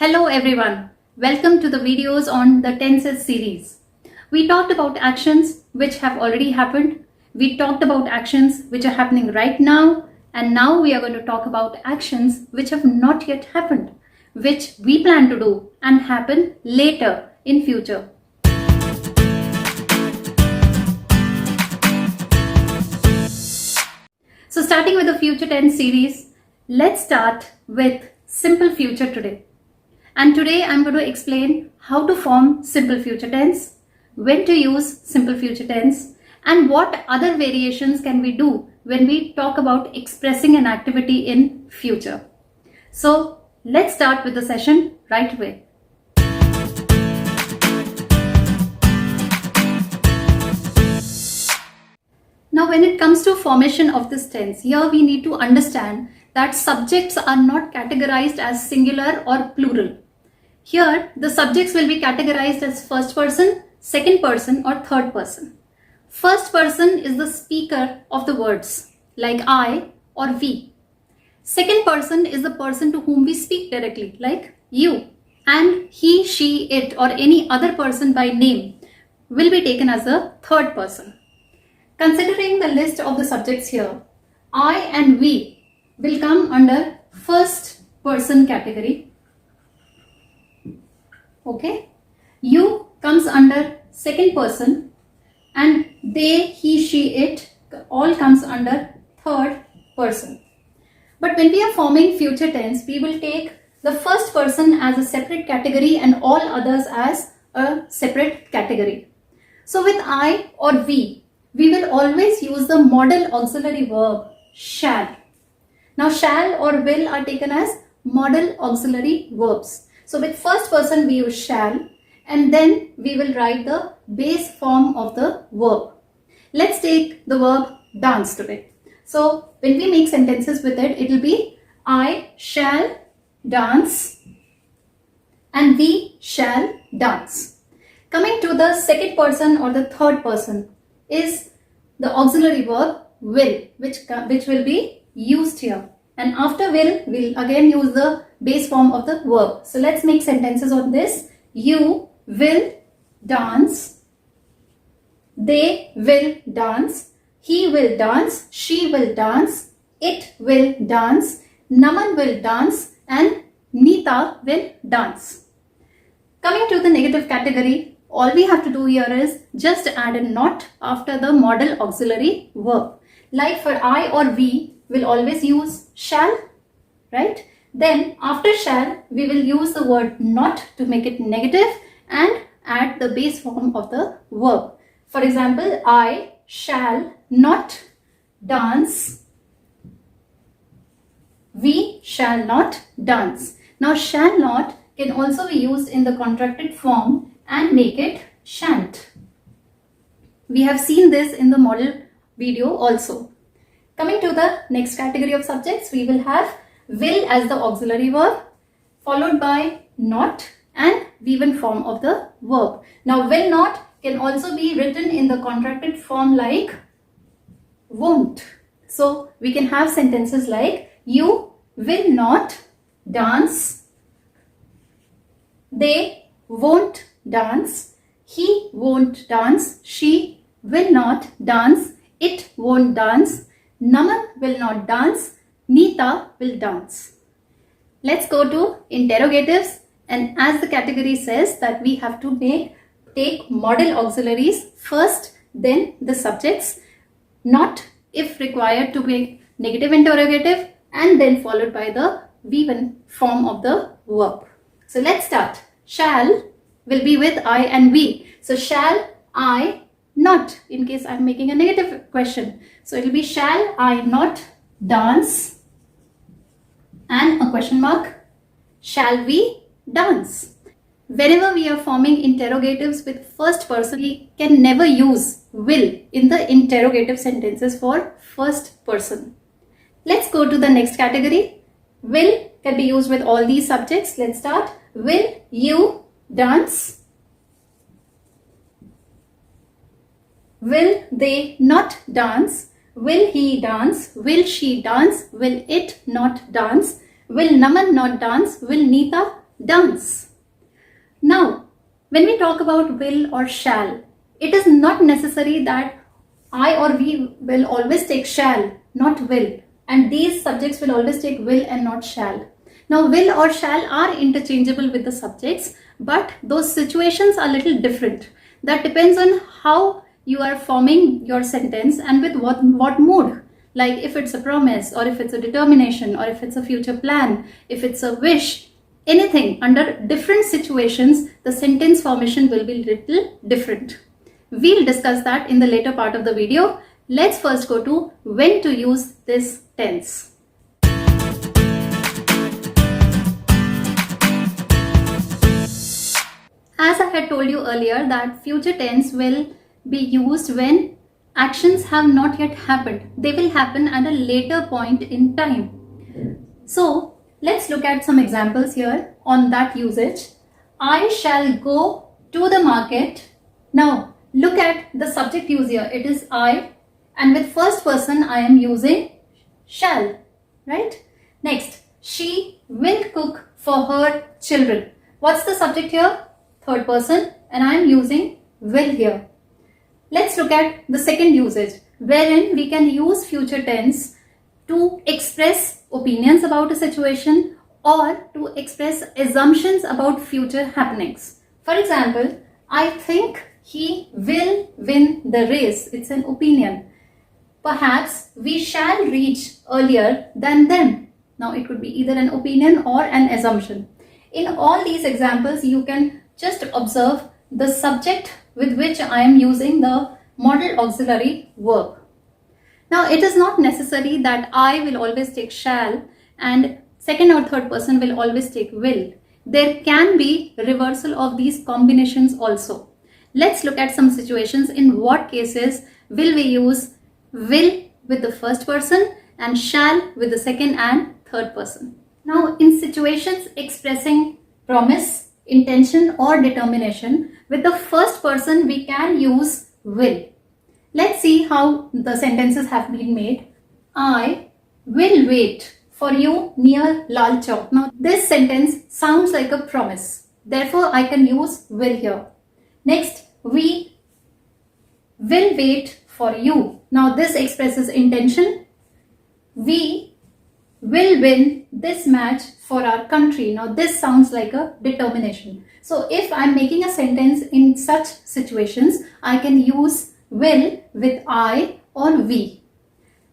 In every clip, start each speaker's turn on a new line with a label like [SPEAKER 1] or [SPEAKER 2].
[SPEAKER 1] Hello everyone, welcome to the videos on the tenses series. We talked about actions which have already happened. We talked about actions which are happening right now, and now we are going to talk about actions which have not yet happened, which we plan to do and happen later in future. So starting with the future tense series, let's start with simple future today. And today I'm going to explain how to form simple future tense, when to use simple future tense, and what other variations can we do when we talk about expressing an activity in future. So let's start with the session right away. Now when it comes to formation of this tense, here we need to understand that subjects are not categorized as singular or plural. Here, the subjects will be categorized as first person, second person, or third person. First person is the speaker of the words, like I or we. Second person is the person to whom we speak directly, like you. And he, she, it, or any other person by name will be taken as the third person. Considering the list of the subjects here, I and we will come under first person category. Okay, you comes under second person, and they, he, she, it all comes under third person. But when we are forming future tense, we will take the first person as a separate category and all others as a separate category. So with I or we will always use the modal auxiliary verb shall. Now shall or will are taken as modal auxiliary verbs. So with first person we use shall, and then we will write the base form of the verb. Let's take the verb dance today. So when we make sentences with it, it will be I shall dance and we shall dance. Coming to the second person or the third person is the auxiliary verb will, which will be used here. And after will, we'll again use the base form of the verb. So let's make sentences on this. You will dance. They will dance. He will dance. She will dance. It will dance. Naman will dance. And Nita will dance. Coming to the negative category, all we have to do here is just add a not after the modal auxiliary verb. Like for I or we, will always use shall, right? Then after shall, we will use the word not to make it negative and add the base form of the verb. For example, I shall not dance. We shall not dance. Now shall not can also be used in the contracted form and make it shan't. We have seen this in the model video also. Coming to the next category of subjects, we will have will as the auxiliary verb, followed by not and V1 form of the verb. Now will not can also be written in the contracted form like won't. So we can have sentences like you will not dance, they won't dance, he won't dance, she will not dance, it won't dance, Naman will not dance, Nita will dance. Let's go to interrogatives, and as the category says that we have to take modal auxiliaries first, then the subjects, not if required to make negative interrogative, and then followed by the V1 form of the verb. So let's start. Shall will be with I and we. So shall I not, in case I'm making a negative question. So it will be shall I not dance and a question mark. Shall we dance? Whenever we are forming interrogatives with first person, we can never use will in the interrogative sentences for first person. Let's go to the next category. Will can be used with all these subjects. Let's start. Will you dance? Will they not dance? Will he dance? Will she dance? Will it not dance? Will Naman not dance? Will Nita dance. Now, when we talk about will or shall, it is not necessary that I or we will always take shall, not will. And these subjects will always take will and not shall. Now, will or shall are interchangeable with the subjects, but those situations are little different. That depends on how you are forming your sentence and with what mood. Like if it's a promise, or if it's a determination, or if it's a future plan, if it's a wish, anything under different situations, the sentence formation will be little different. We'll discuss that in the later part of the video. Let's first go to when to use this tense. As I had told you earlier that future tense will be used when actions have not yet happened. They will happen at a later point in time. So let's look at some examples here on that usage. I shall go to the market. Now look at the subject use here. It is I, and with first person I am using shall, right? Next, she will cook for her children. What's the subject here? Third person, and I am using will here. Let's look at the second usage, wherein we can use future tense to express opinions about a situation or to express assumptions about future happenings. For example, I think he will win the race. It's an opinion. Perhaps we shall reach earlier than them. Now it could be either an opinion or an assumption. In all these examples, you can just observe the subject with which I am using the modal auxiliary verb. Now it is not necessary that I will always take shall and second or third person will always take will. There can be reversal of these combinations also. Let's look at some situations in what cases will we use will with the first person and shall with the second and third person. Now in situations expressing promise, intention or determination, with the first person we can use will. Let's see how the sentences have been made. I will wait for you near Lal Chowk. Now this sentence sounds like a promise. Therefore I can use will here. Next, we will wait for you. Now this expresses intention. We will win this match for our country. Now this sounds like a determination. So if I'm making a sentence in such situations, I can use will with I or we.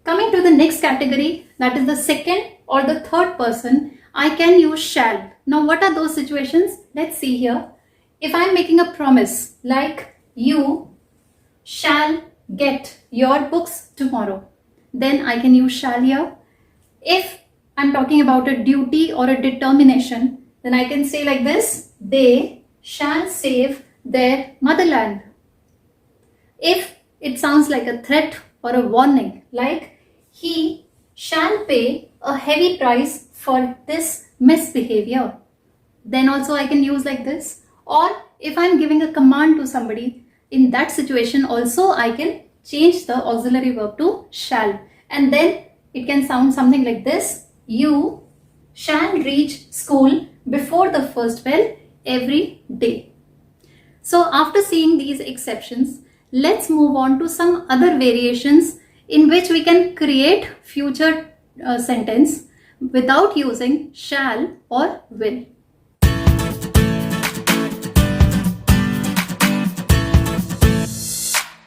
[SPEAKER 1] Coming to the next category, that is the second or the third person, I can use shall. Now what are those situations? Let's see here. If I'm making a promise like you shall get your books tomorrow, then I can use shall here. If I'm talking about a duty or a determination, then I can say like this, they shall save their motherland. If it sounds like a threat or a warning, like he shall pay a heavy price for this misbehavior, then also I can use like this. Or if I'm giving a command to somebody, in that situation also I can change the auxiliary verb to shall, and then it can sound something like this. You shall reach school before the first bell every day. So after seeing these exceptions, let's move on to some other variations in which we can create future sentence without using shall or will.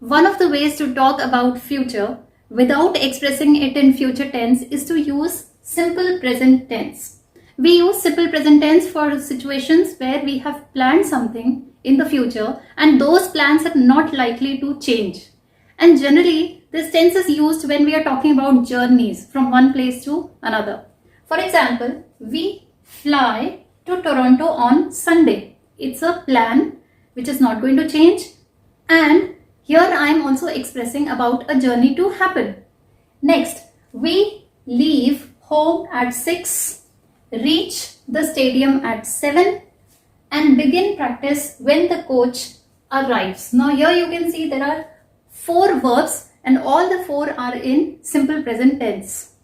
[SPEAKER 1] One of the ways to talk about future without expressing it in future tense is to use simple present tense. We use simple present tense for situations where we have planned something in the future and those plans are not likely to change. And generally, this tense is used when we are talking about journeys from one place to another. For example, we fly to Toronto on Sunday. It's a plan which is not going to change, and here I am also expressing about a journey to happen. Next, we leave home at 6, reach the stadium at 7 and begin practice when the coach arrives. Now here you can see there are 4 verbs and all the 4 are in simple present tense.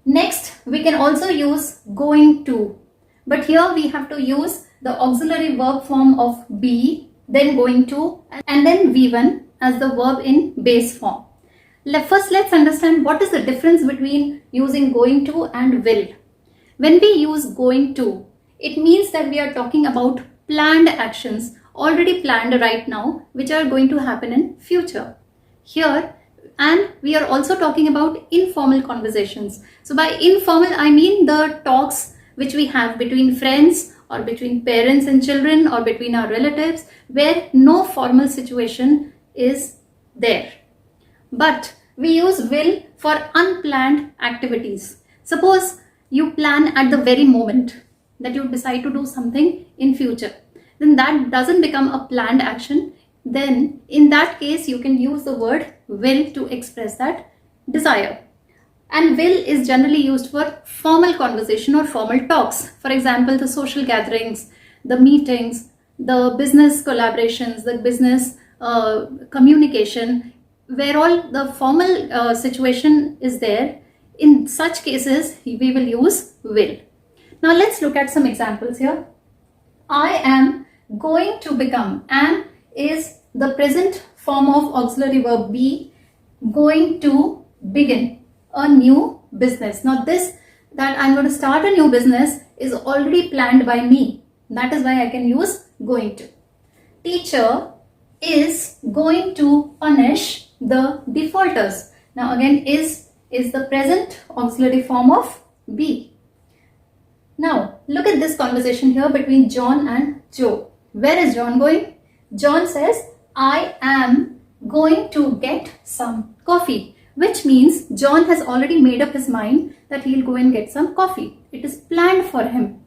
[SPEAKER 1] Next, we can also use going to. But here we have to use the auxiliary verb form of be, then going to, and then V1 as the verb in base form. First, let's understand what is the difference between using going to and will. When we use going to, it means that we are talking about planned actions already planned right now, which are going to happen in future. Here, and we are also talking about informal conversations. So by informal, I mean the talks which we have between friends or between parents and children or between our relatives, where no formal situation is there. But we use will for unplanned activities. Suppose you plan at the very moment that you decide to do something in future, then that doesn't become a planned action. Then in that case you can use the word will to express that desire. And will is generally used for formal conversation or formal talks. For example, the social gatherings, the meetings, the business collaborations, the business communication, where all the formal situation is there. In such cases, we will use will. Now let's look at some examples here. I am going to become. Am is the present form of auxiliary verb be, going to begin a new business. Now this, that I'm going to start a new business, is already planned by me. That is why I can use going to. Teacher is going to punish the defaulters. Now again, is the present auxiliary form of be. Now look at this conversation here between John and Joe. Where is John going? John says, I am going to get some coffee, which means John has already made up his mind that he'll go and get some coffee. It is planned for him.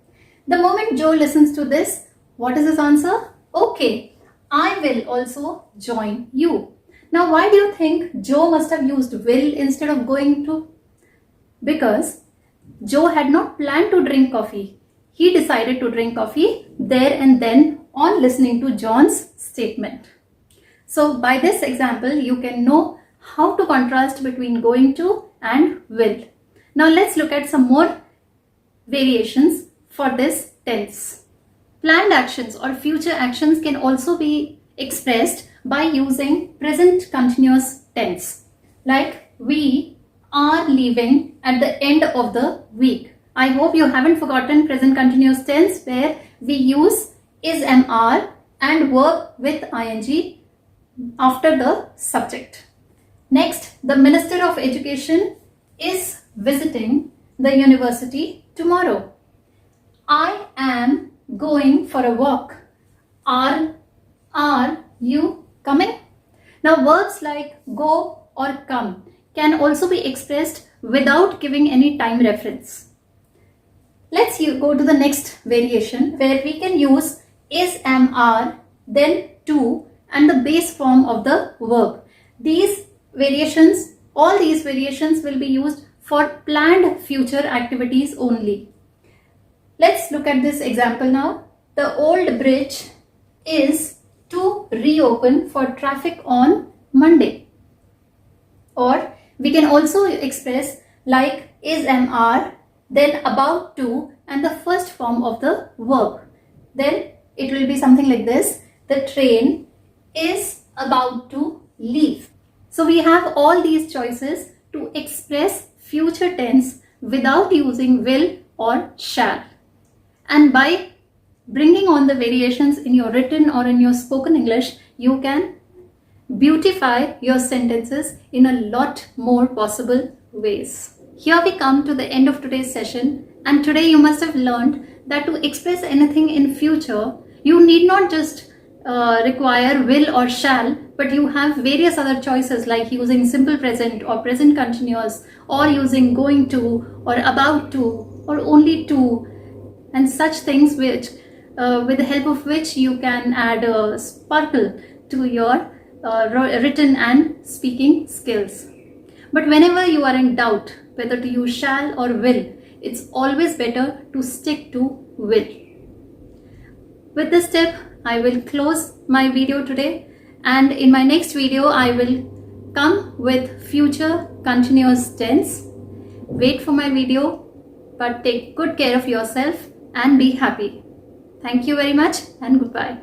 [SPEAKER 1] The moment Joe listens to this, what is his answer? Okay, I will also join you. Now, why do you think Joe must have used will instead of going to? Because Joe had not planned to drink coffee. He decided to drink coffee there and then on listening to John's statement. So by this example, you can know how to contrast between going to and will. Now let's look at some more variations for this tense. Planned actions or future actions can also be expressed by using present continuous tense. Like, we are leaving at the end of the week. I hope you haven't forgotten present continuous tense, where we use is MR and verb with ing after the subject. Next, the Minister of Education is visiting the university tomorrow. I am going for a walk. Are you coming? Now verbs like go or come can also be expressed without giving any time reference. Let's go to the next variation, where we can use is, am, are, then to, and the base form of the verb. All these variations will be used for planned future activities only. Let's look at this example now. The old bridge is to reopen for traffic on Monday. Or we can also express like is, am, are, then about to, and the first form of the verb. Then it will be something like this. The train is about to leave. So we have all these choices to express future tense without using will or shall. And by bringing on the variations in your written or in your spoken English, you can beautify your sentences in a lot more possible ways. Here we come to the end of today's session, and today you must have learned that to express anything in future, you need not just require will or shall, but you have various other choices like using simple present or present continuous, or using going to or about to or only to, and such things which with the help of which you can add a sparkle to your written and speaking skills. But whenever you are in doubt whether to use shall or will, it's always better to stick to will. With this tip, I will close my video today, and in my next video I will come with future continuous tense. Wait for my video, but take good care of yourself. and be happy. Thank you very much and goodbye.